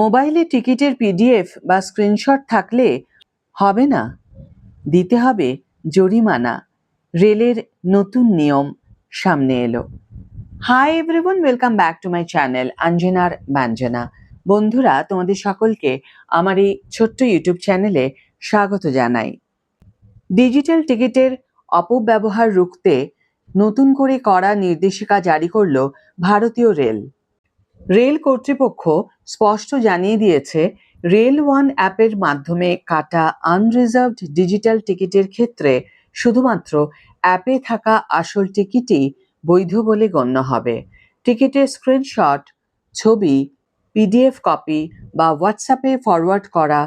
মোবাইলে টিকিটের পিডিএফ বা স্ক্রিনশট থাকলে হবে না, দিতে হবে জরিমানা। রেলের নতুন নিয়ম সামনে এলো। Hi everyone, welcome back to my channel অঞ্জনার ব্যঞ্জনা। বন্ধুরা, তোমাদের সকলকে আমার এই ছোট্ট ইউটিউব চ্যানেলে স্বাগত জানাই। ডিজিটাল টিকিটের অপব্যবহার রুখতে নতুন করে কড়া নির্দেশিকা জারি করল ভারতীয় রেল। রেল কর্তৃপক্ষ স্পষ্ট জানিয়ে দিয়েছে, রেল ওয়ান অ্যাপের মাধ্যমে কাটা আনরিজার্ভড ডিজিটাল টিকিটের ক্ষেত্রে শুধুমাত্র অ্যাপে থাকা আসল টিকিটই বৈধ বলে গণ্য হবে। টিকিটের স্ক্রিনশট, ছবি, পিডিএফ কপি বা হোয়াটসঅ্যাপে ফরওয়ার্ড করা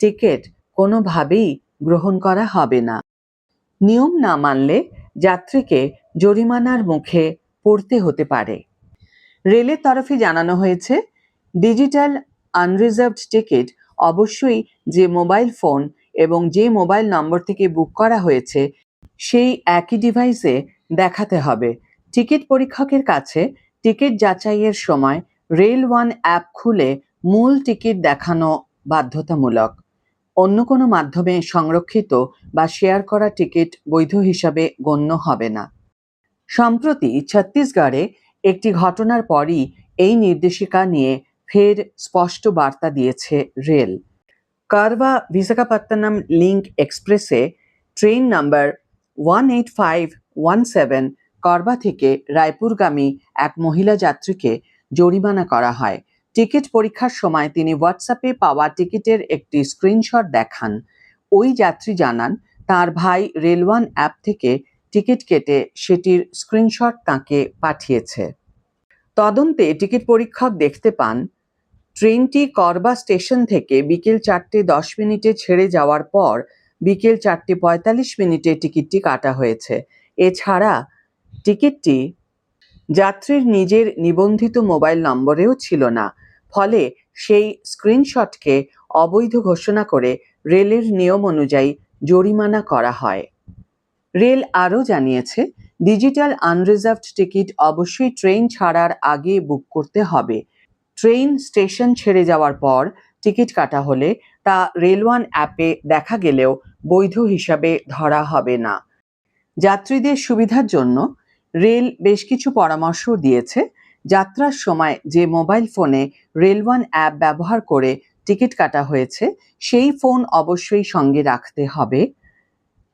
টিকিট কোনোভাবেই গ্রহণ করা হবে না। নিয়ম না মানলে যাত্রীকে জরিমানার মুখে পড়তে হতে পারে। রেলের তরফে জানানো হয়েছে, ডিজিটাল আনরিজার্ভড টিকিট অবশ্যই যে মোবাইল ফোন এবং যে মোবাইল নম্বর থেকে বুক করা হয়েছে সেই একই ডিভাইসে দেখাতে হবে। টিকিট পরীক্ষকের কাছে টিকিট যাচাইয়ের সময় রেল ওয়ান অ্যাপ খুলে মূল টিকিট দেখানো বাধ্যতামূলক। অন্য কোনো মাধ্যমে সংরক্ষিত বা শেয়ার করা টিকিট বৈধ হিসাবে গণ্য হবে না। সম্প্রতি ছত্তিশগড়ে একটি ঘটনার পরই এই নির্দেশিকা নিয়ে ফের স্পষ্ট বার্তা দিয়েছে রেল। কারবা বিশাখাপত্তনম লিঙ্ক এক্সপ্রেসে ট্রেন নাম্বার 18517 কারবা থেকে রায়পুরগামী এক মহিলা যাত্রীকে জরিমানা করা হয়। টিকিট পরীক্ষার সময় তিনি হোয়াটসঅ্যাপে পাওয়া টিকিটের একটি স্ক্রিনশট দেখান। ওই যাত্রী জানান, তার ভাই রেল ওয়ান অ্যাপ থেকে টিকিট কেটে সেটির স্ক্রিনশট তাঁকে পাঠিয়েছে। তদন্তে টিকিট পরীক্ষক দেখতে পান, ট্রেনটি করবা স্টেশন থেকে বিকেল 4:10 ছেড়ে যাওয়ার পর বিকেল 4:45 টিকিটটি কাটা হয়েছে। এছাড়া টিকিটটি যাত্রীর নিজের নিবন্ধিত মোবাইল নম্বরেও ছিল না। ফলে সেই স্ক্রিনশটকে অবৈধ ঘোষণা করে রেলের নিয়ম অনুযায়ী জরিমানা করা হয়। রেল আরও জানিয়েছে, ডিজিটাল আনরিজার্ভড টিকিট অবশ্যই ট্রেন ছাড়ার আগে বুক করতে হবে। ট্রেন স্টেশন ছেড়ে যাওয়ার পর টিকিট কাটা হলে তা রেল ওয়ান অ্যাপে দেখা গেলেও বৈধ হিসাবে ধরা হবে না। যাত্রীদের সুবিধার জন্য রেল বেশ কিছু পরামর্শ দিয়েছে। যাত্রার সময় যে মোবাইল ফোনে রেল ওয়ান অ্যাপ ব্যবহার করে টিকিট কাটা হয়েছে সেই ফোন অবশ্যই সঙ্গে রাখতে হবে।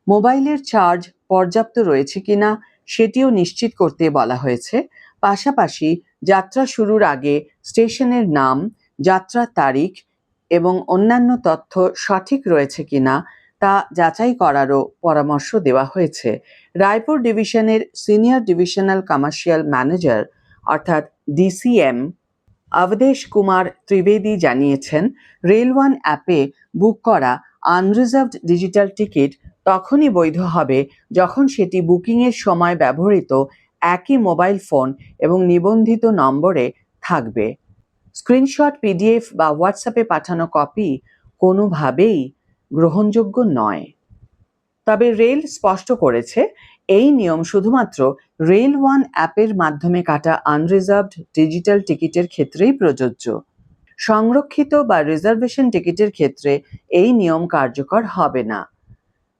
মোবাইলের চার্জ পর্যাপ্ত রয়েছে কিনা সেটিও নিশ্চিত করতে বলা হয়েছে। পাশাপাশি যাত্রা শুরুর আগে স্টেশনের নাম, যাত্রার তারিখ এবং অন্যান্য তথ্য সঠিক রয়েছে কিনা তা যাচাই করারও পরামর্শ দেওয়া হয়েছে। রায়পুর ডিভিশনের সিনিয়র ডিভিশনাল কমার্শিয়াল ম্যানেজার অর্থাৎ ডিসিএম অবধেশ কুমার ত্রিবেদী জানিয়েছেন, রেল ওয়ান অ্যাপে বুক করা আনরিজার্ভড ডিজিটাল টিকিট তখনই বৈধ হবে যখন সেটি বুকিংয়ের সময় ব্যবহৃত একই মোবাইল ফোন এবং নিবন্ধিত নম্বরে থাকবে। স্ক্রিনশট, পিডিএফ বা হোয়াটসঅ্যাপে পাঠানো কপি কোনোভাবেই গ্রহণযোগ্য নয়। তবে রেল স্পষ্ট করেছে, এই নিয়ম শুধুমাত্র রেল ওয়ান অ্যাপের মাধ্যমে কাটা আনরিজার্ভড ডিজিটাল টিকিটের ক্ষেত্রেই প্রযোজ্য। সংরক্ষিত বা রিজার্ভেশন টিকিটের ক্ষেত্রে এই নিয়ম কার্যকর হবে না,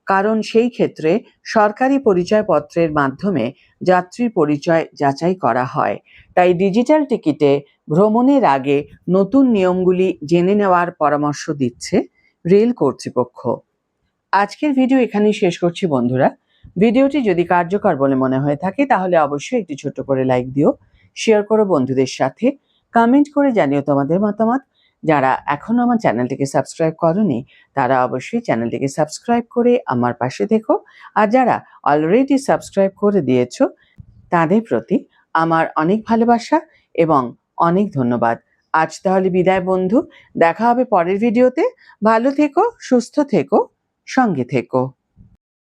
কারণ সেই ক্ষেত্রে সরকারি পরিচয়পত্রের মাধ্যমে যাত্রীর পরিচয় যাচাই করা হয়। তাই ডিজিটাল টিকিটে ভ্রমণের আগে নতুন নিয়মগুলি জেনে নেওয়ার পরামর্শ দিচ্ছে রেল কর্তৃপক্ষ। আজকের ভিডিও এখানেই শেষ করছি বন্ধুরা। ভিডিওটি যদি কার্যকর বলে মনে হয়ে থাকে তাহলে অবশ্যই একটি ছোট্ট করে লাইক দিও, শেয়ার করো বন্ধুদের সাথে, কমেন্ট করে জানিও তোমাদের মতামত। যারা এখনো আমার চ্যানেলটিকে সাবস্ক্রাইব করোনি তারা অবশ্যই চ্যানেলটিকে সাবস্ক্রাইব করে আমার পাশে থেকো। আর যারা অলরেডি সাবস্ক্রাইব করে দিয়েছো তাদের প্রতি আমার অনেক ভালোবাসা এবং অনেক ধন্যবাদ। আজ তাহলে বিদায় বন্ধু, দেখা হবে পরের ভিডিওতে। ভালো থেকো, সুস্থ থেকো, সঙ্গে থেকো।